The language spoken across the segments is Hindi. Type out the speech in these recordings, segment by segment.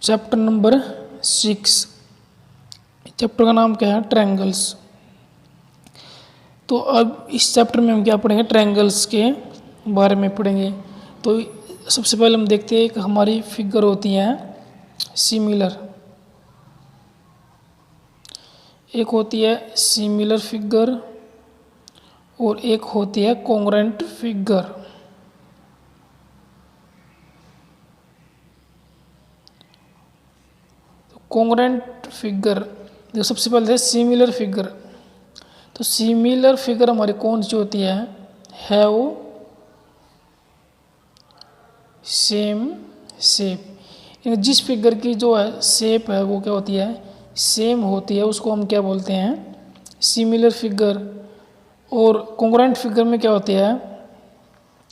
Chapter number 6। चैप्टर का नाम क्या है? ट्रायंगल्स। तो अब इस चैप्टर में हम क्या पढ़ेंगे? ट्रायंगल्स के बारे में पढ़ेंगे। तो सबसे पहले हम देखते हैं कि हमारी फिगर होती हैं सिमिलर। एक होती है सिमिलर फिगर और एक होती है कॉन्ग्रुएंट फिगर। कॉन्ग्रुएंट फिगर देखो, सबसे पहले सिमिलर फिगर। तो सिमिलर फिगर हमारी कौन सी होती है वो सेम शेप। जिस फिगर की जो है शेप है वो क्या होती है? सेम होती है, उसको हम क्या बोलते हैं? Similar figure. और कॉन्ग्रुएंट फिगर में क्या होती है?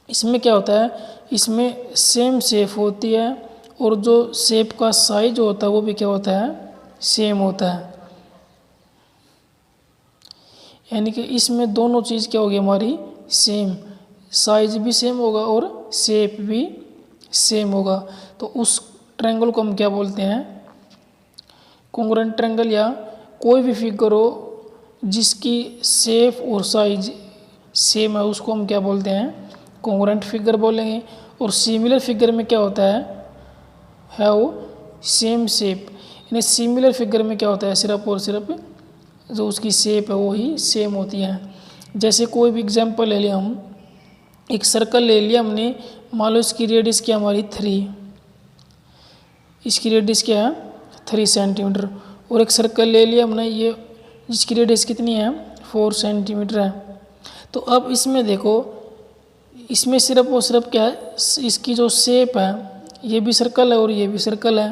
इसमें क्या होता है? इसमें सेम शेप होती है और जो शेप का साइज होता है वो भी क्या होता है? सेम होता है। यानी कि इसमें दोनों चीज़ क्या होगी हमारी? सेम। साइज भी सेम होगा और शेप भी सेम होगा। तो उस ट्रायंगल को हम क्या बोलते हैं? Congruent triangle. या कोई भी फिगर हो जिसकी शेप और साइज सेम है उसको हम क्या बोलते हैं? कॉन्ग्रुएंट फिगर बोलेंगे। और सिमिलर फिगर में क्या होता है वो सेम शेप। यानी सिमिलर फिगर में क्या होता है? सिर्फ और सिर्फ जो उसकी शेप है वो ही सेम होती है। जैसे कोई भी एग्जांपल ले लिया, हम एक सर्कल ले लिया हमने, मान लो इसकी रेडियस क्या हमारी 3, इसकी रेडियस क्या है 3 सेंटीमीटर। और एक सर्कल ले लिया हमने ये, जिसकी रेडियस कितनी है 4 सेंटीमीटर है। तो अब इसमें देखो, इसमें सिर्फ और सिर्फ क्या है? इसकी जो शेप है, ये भी सर्कल है और ये भी सर्कल है,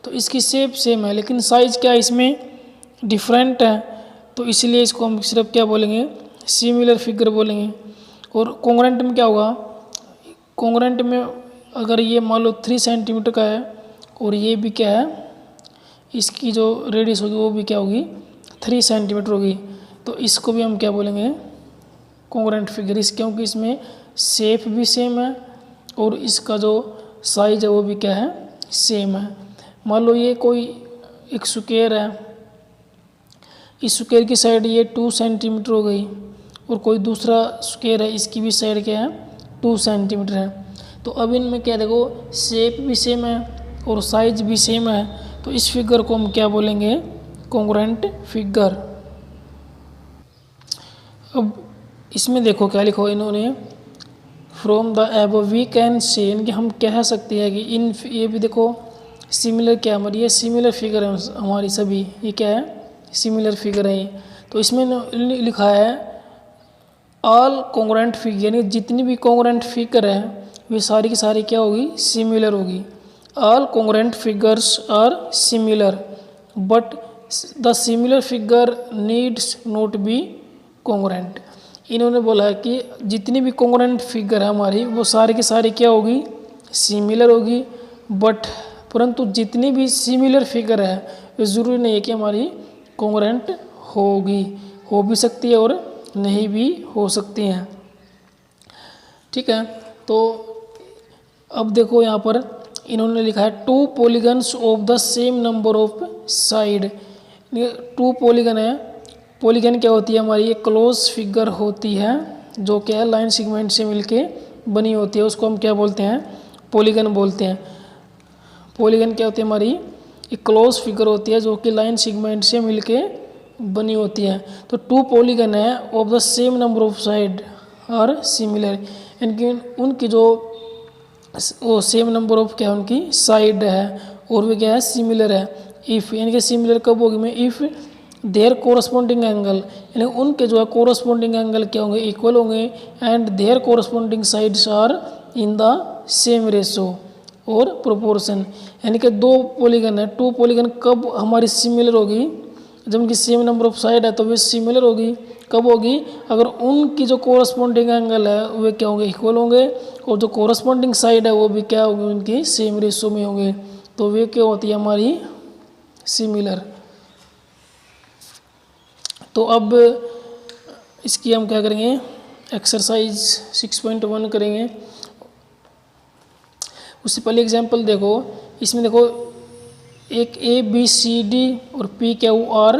तो इसकी शेप सेम है लेकिन साइज क्या है इसमें डिफरेंट है। तो इसलिए इसको हम सिर्फ क्या बोलेंगे? सिमिलर फिगर बोलेंगे। और कॉन्ग्रुएंट में क्या होगा? कॉन्ग्रुएंट में अगर ये मान लो 3 सेंटीमीटर का है और ये भी क्या है, इसकी जो रेडियस होगी वो भी क्या होगी 3 सेंटीमीटर होगी, तो इसको भी हम क्या बोलेंगे? Congruent figure. क्योंकि इसमें शेप भी सेम है और इसका जो साइज है वो भी क्या है? सेम है। मान लो ये कोई एक स्क्वायर है, इस स्क्वायर की साइड ये 2 सेंटीमीटर हो गई और कोई दूसरा स्क्वायर है, इसकी भी साइड क्या है 2 सेंटीमीटर है। तो अब इनमें क्या देखो, शेप भी सेम है और साइज भी सेम है, तो इस फिगर को हम क्या बोलेंगे? Congruent figure. अब इसमें देखो क्या लिखो इन्होंने, from the above we can say, इनके हम कह सकते हैं कि इन, ये भी देखो सिमिलर क्या हमारी, ये सिमिलर फिगर है हमारी सभी, ये क्या है? सिमिलर फिगर है। तो इसमें लिखा है ऑल कॉन्ग्रुएंट फिगर, यानी जितनी भी कॉन्ग्रुएंट फिगर है वे सारी की सारी क्या होगी? सिमिलर होगी। All congruent figures are similar but the similar figure needs not be congruent. इन्होंने बोला कि जितनी भी कॉन्ग्रुएंट फिगर है हमारी वो सारी की सारी क्या होगी? सिमिलर होगी। बट परंतु जितनी भी सिमिलर फिगर है वो ज़रूरी नहीं है कि हमारी कॉन्ग्रुएंट होगी, हो भी सकती है और नहीं भी हो सकती हैं। ठीक है। तो अब देखो यहाँ पर इन्होंने लिखा है 2 polygons of the same number of side. 2 polygon है। पॉलीगन क्या होती है हमारी? ये क्लोज फिगर होती है जो क्या है लाइन सेगमेंट से मिलके बनी होती है, उसको हम क्या बोलते हैं? पॉलीगन बोलते हैं। पॉलीगन क्या होती है हमारी? एक क्लोज फिगर होती है जो कि लाइन सेगमेंट से मिलके बनी होती है। तो 2 पॉलीगन है of the same number of side और सिमिलर, इनकी उनकी जो वो सेम नंबर ऑफ क्या है उनकी साइड है और वे क्या है? सिमिलर है। इफ़, यानी कि सिमिलर कब होगी में? इफ़ देयर कोरस्पॉन्डिंग एंगल, यानी उनके जो है कोरस्पॉन्डिंग एंगल क्या होंगे? इक्वल होंगे। And their corresponding sides are in the same ratio और प्रोपोर्शन। यानी कि 2 पॉलीगन है, 2 पॉलीगन कब हमारी सिमिलर होगी? जब उनकी सेम नंबर ऑफ साइड है तो वे सिमिलर होगी। कब होगी? अगर उनकी जो कोरस्पॉन्डिंग एंगल है वे क्या होंगे? इक्वल होंगे और जो कोरस्पॉन्डिंग साइड है वो भी क्या होगी? उनकी सेम रेशो में होंगे, तो वे क्या होती है हमारी? सिमिलर। तो अब इसकी हम क्या करेंगे? एक्सरसाइज 6.1 करेंगे। उससे पहले एग्जाम्पल देखो, इसमें देखो एक ए बी सी डी और पी क्यू आर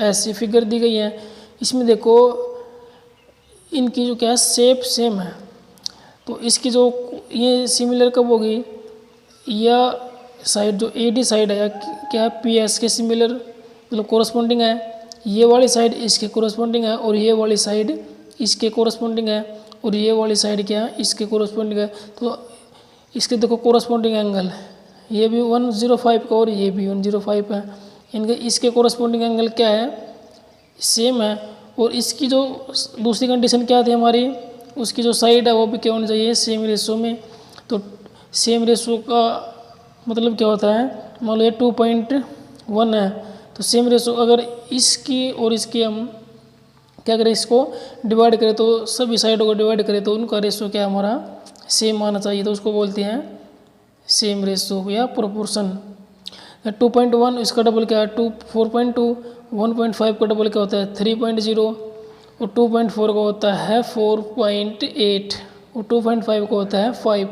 ऐसी फिगर दी गई है। इसमें देखो इनकी जो क्या है शेप सेम है, तो इसकी जो ये सिमिलर कब होगी, या साइड जो ए डी साइड है या क्या पी एस के सिमिलर मतलब कोरस्पॉन्डिंग है, ये वाली साइड इसके कोरस्पॉन्डिंग है और ये वाली साइड इसके कोरस्पॉन्डिंग है और ये वाली साइड क्या है इसके कोरस्पॉन्डिंग है। तो इसके देखो कोरस्पॉन्डिंग एंगल ये भी 105 का और ये भी 105 है, इनके इसके कोरस्पॉन्डिंग एंगल क्या है सेम है। और इसकी जो दूसरी कंडीशन क्या थी हमारी, उसकी जो साइड है वो भी क्या होनी चाहिए सेम रेशो में। तो सेम रेशो का मतलब क्या होता है, मान लो ये 2.1 है, तो सेम रेशो अगर इसकी और इसकी हम क्या करें इसको डिवाइड करें तो सभी साइडों को डिवाइड करें तो उनका रेशो क्या हमारा सेम आना चाहिए, तो उसको बोलते हैं सेम रेशो या प्रोपोर्शन। 2.1 इसका डबल क्या है 4.2, 1.5 का डबल क्या होता है 3.0 और 2.4 का होता है 4.8 और 2.5 का होता है 5।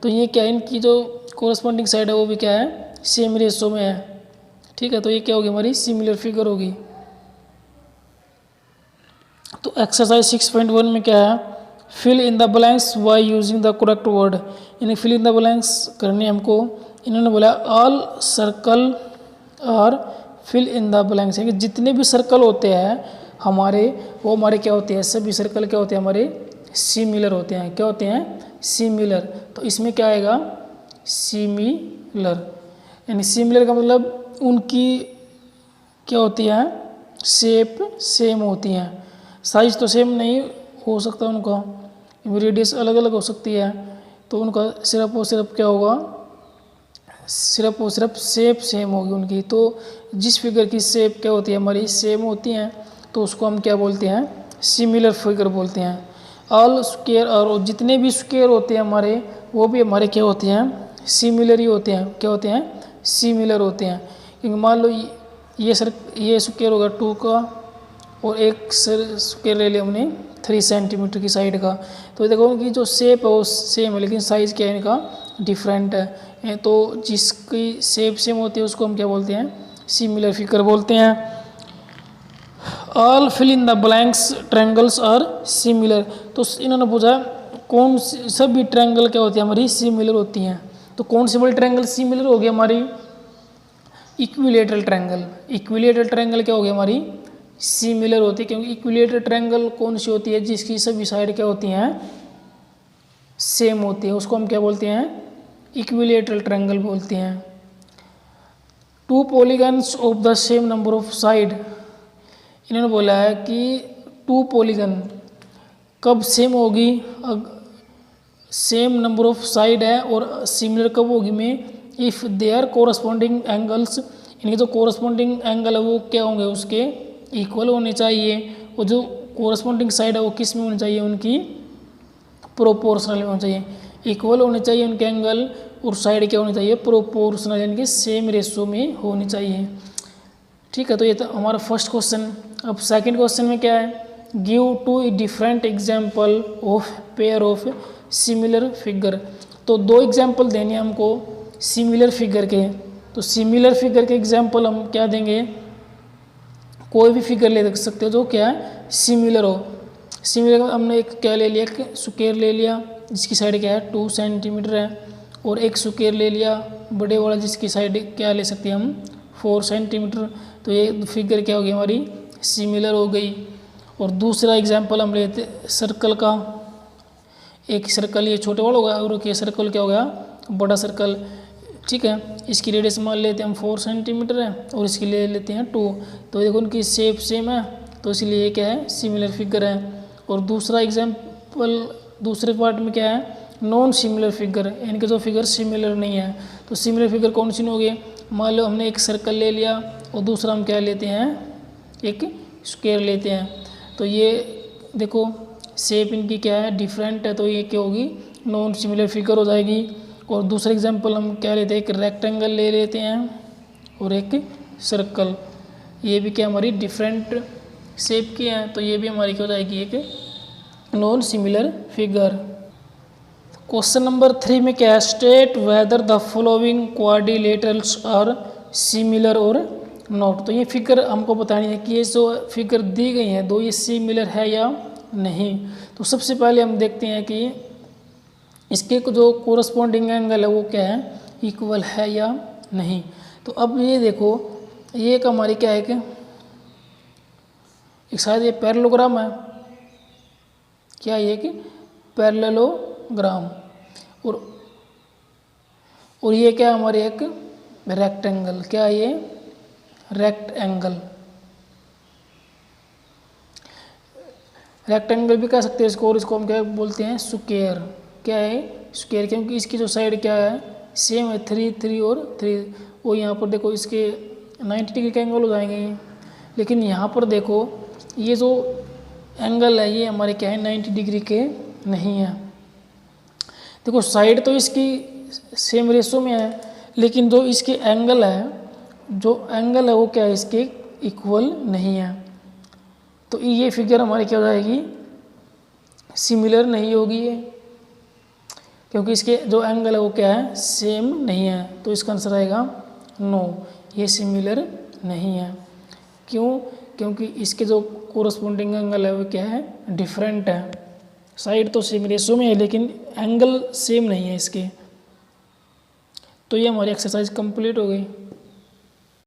तो ये क्या है इनकी जो कोरस्पॉन्डिंग साइड है वो भी क्या है सेम रेशो में है। ठीक है, तो ये क्या होगी हमारी सिमिलर फिगर होगी। तो एक्सरसाइज 6.1 में क्या है, fill in the blanks by using the correct word. यानी फिल इन द ब्लैंक्स करने हमको, इन्होंने बोला ऑल सर्कल और फिल इन द ब्लैंक्स, यानी जितने भी सर्कल होते हैं हमारे वो हमारे क्या होते हैं, सभी सर्कल क्या होते हैं हमारे सिमिलर होते हैं। क्या होते हैं सिमिलर। तो इसमें क्या आएगा सिमिलर, यानी सिमिलर का मतलब उनकी क्या होती है शेप सेम होती हैं, साइज तो सेम नहीं हो सकता उनका, रेडियस अलग अलग हो सकती है, तो उनका सिर्फ और सिर्फ क्या होगा सिर्फ और सिर्फ शेप सेम होगी उनकी। तो जिस फिगर की शेप क्या होती है हमारी सेम होती हैं तो उसको हम क्या बोलते हैं सिमिलर फिगर बोलते हैं। ऑल स्क्वायर और जितने भी स्क्वायर होते हैं हमारे वो भी हमारे क्या होते हैं सिमिलर ही होते हैं। क्या होते हैं सिमिलर होते हैं, क्योंकि मान लो ये स्क्वायर होगा 2 का और एक स्क्वायर ले लिया हमने 3 सेंटीमीटर की साइड का, तो देखो उनकी जो शेप है वो सेम है लेकिन साइज़ क्या है इनका डिफरेंट है। तो जिसकी शेप सेम होती है उसको हम क्या बोलते हैं सिमिलर फिगर बोलते हैं। All fill in the blanks triangles are similar. तो इन्होंने पूछा कौन सी सभी ट्रायंगल क्या होती है हमारी सिमिलर होती हैं, तो कौन सी वाली ट्रायंगल सिमिलर होगी हमारी इक्विलेटरल ट्रायंगल। इक्विलेटरल ट्रायंगल क्या होगी हमारी सिमिलर होती है, क्योंकि इक्विलेटरल ट्रायंगल कौन सी होती है जिसकी सभी साइड क्या होती हैं सेम होती है, उसको हम क्या बोलते हैं इक्विलेटरल ट्रायंगल बोलते हैं। 2 polygons of the same number of side, इन्होंने बोला है कि 2 पॉलीगन कब सेम होगी, सेम नंबर ऑफ साइड है और सिमिलर कब होगी में इफ़ देयर कोरस्पॉन्डिंग एंगल्स, इनके जो कोरस्पॉन्डिंग एंगल है वो क्या होंगे उसके इक्वल होने चाहिए, और जो कोरस्पॉन्डिंग साइड है वो किस में होनी चाहिए उनकी प्रोपोर्शनल में होनी चाहिए। इक्वल होने चाहिए उनके एंगल और साइड क्या होनी चाहिए प्रोपोर्शनल, यानी कि सेम रेशो में होनी चाहिए। ठीक है, तो ये तो हमारा फर्स्ट क्वेश्चन। अब सेकंड क्वेश्चन में क्या है, give 2 different example of pair of similar figure. तो 2 एग्जाम्पल देने हैं हमको सिमिलर फिगर के। तो सिमिलर फिगर के एग्जाम्पल हम क्या देंगे, कोई भी फिगर ले सकते हो जो क्या है सिमिलर हो। सिमिलर हमने एक क्या ले लिया, एक स्क्वायर ले लिया जिसकी साइड क्या है 2 सेंटीमीटर है, और एक स्क्वायर ले लिया बड़े वाला जिसकी साइड क्या ले सकते हैं हम 4 सेंटीमीटर। तो ये फिगर क्या होगी हमारी सिमिलर हो गई। और दूसरा एग्जाम्पल हम लेते सर्कल का, एक सर्कल ये छोटे वाला होगा और ये सर्कल क्या होगा बड़ा सर्कल। ठीक है, इसकी रेडियस मान लेते हैं हम 4 सेंटीमीटर है और इसकी ले लेते हैं 2। तो देखो उनकी शेप सेम है तो इसलिए ये क्या है सिमिलर फिगर है। और दूसरा एग्जाम्पल दूसरे पार्ट में क्या है नॉन सिमिलर फिगर, इनके जो फिगर सिमिलर नहीं है। तो सिमिलर फिगर कौन सी होगी, मान लो हमने एक सर्कल ले लिया और दूसरा हम क्या लेते हैं एक स्क्वायर लेते हैं, तो ये देखो शेप इनकी क्या है डिफरेंट है, तो ये क्या होगी नॉन सिमिलर फिगर हो जाएगी। और दूसरा एग्जांपल हम क्या लेते हैं, एक रेक्टेंगल ले लेते हैं और एक सर्कल, ये भी क्या हमारी डिफरेंट शेप की हैं, तो ये भी हमारी क्या हो जाएगी एक non similar figure. Question number 3 में क्या है, state whether the following quadrilaterals are similar और नॉट। तो ये फिगर हमको बतानी है कि ये जो फिगर दी गई है दो, ये सिमिलर है या नहीं। तो सबसे पहले हम देखते हैं कि इसके जो कोरस्पॉन्डिंग एंगल है वो क्या है, इक्वल है या नहीं। तो अब ये देखो, ये एक हमारी क्या है कि एक शायद ये पैरेललोग्राम है, क्या ये कि पैरेललोग्राम, और ये क्या हमारे एक रेक्टेंगल, क्या ये रेक्टेंगल। रेक्टेंगल भी कह सकते हैं इसको, और इसको हम क्या बोलते हैं, स्क्वायर। क्या है, स्क्वायर, क्योंकि इसकी जो साइड क्या है, सेम है, 3 3 और 3। और यहाँ पर देखो इसके 90 डिग्री के एंगल हो जाएंगे ये। लेकिन यहाँ पर देखो ये जो एंगल है ये हमारे क्या है, 90 डिग्री के नहीं है। देखो साइड तो इसकी सेम रेशो में है, लेकिन जो इसके एंगल है वो क्या है, इसके इक्वल नहीं है। तो ये फिगर हमारी क्या हो जाएगी, सिमिलर नहीं होगी ये, क्योंकि इसके जो एंगल है वो क्या है, सेम नहीं है। तो इसका आंसर आएगा नो, ये सिमिलर नहीं है। क्यों, क्योंकि इसके जो कोरस्पॉन्डिंग एंगल है वो क्या है, डिफरेंट है। साइड तो सेम रेशो में है लेकिन एंगल सेम नहीं है इसके। तो ये हमारी एक्सरसाइज कंप्लीट हो गई।